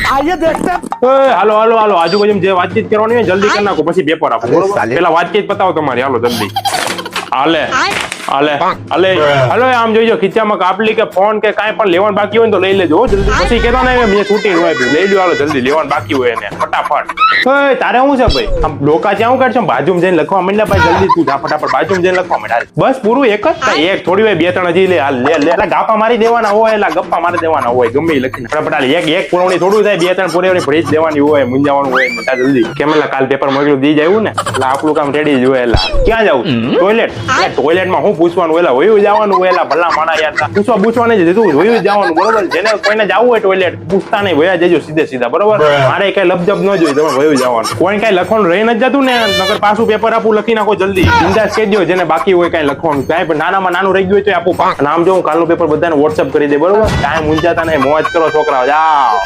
आइए देखते हैं। હાલો હાલો હાલો આજુબાજુ જે વાતચીત કરવાની હોય જલ્દી કરી નાખો પછી પેપર આપો બરોબર પેલા વાતચીત બતાવો તમારી હાલો જલ્દી હાલે હાલે હાલે હાલો આમ જોઈજો ખીચામાં કાપલી કે ફોન કે કાંઈ પણ લેવાનું બાકી હોય ને તો લઈ લેજો હો, જલ્દી પછી કહેતા ને મેં છૂટી ન આપ્યું લઈ લ્યો હાલો જલ્દી લેવાનું બાકી હોય એને ફટાફટ ઓય તારે શું છે ભાઈ આમ ડોકા ક્યાં કરશો બાજુમાં જઈને લખવા માંડ્યા ભાઈ જલ્દી તું જા ફટાફટ બાજુમાં જઈને લખવા માંડ બસ પૂરું એક જ કાંઈ એક થોડી વાર બે ત્રણ હજી લે હાલ લે લે એટલે ગાપા મારી દેવાના હોય એટલે ગપ્પા મારી દેવાના હોય ગમે એ લખીને ફટાફટ હાલ એક પુરવણી થોડું થાય બે ત્રણ પુરવણી ભરી જ દેવાની હોય મૂંઝાવાનું હોય મોટા જલ્દી કેમેલા કાલ પેપર મોકલ્યું દી જાય ને એટલે આપણું કામ રેડી જ હોય એટલે ક્યાં જવું ટોયલેટમાં હું પૂછવાનું એટલે હોયું જવાનું હોય એટલે ભલા માણા યાર પૂછવા જ દીધું હોયું જવાનું બરોબર જેને કોઈને જવું હોય ટોયલેટ પૂછતા નહીં વયા જજો સીધે સીધા બરોબર મારે કઈ લપજપ ન જોઈ તમે હોયું જવાનું કોઈ કઈ લખવાનું રહી નથી જતું ને નકર પાછું પેપર આપું લખી નાખો જલ્દી બિંદાસ કહેજો જેને બાકી હોય કઈ લખવાનું કાંઈ પણ નાનામાં નાનું રહી ગયું હોય તો આપું નામ જો હું કાલનું પેપર બધાને વોટ્સઅપ કરી દે બરોબર કાંઈ મૂંઝાતા નહીં મોજ કરો છોકરાઓ જાઓ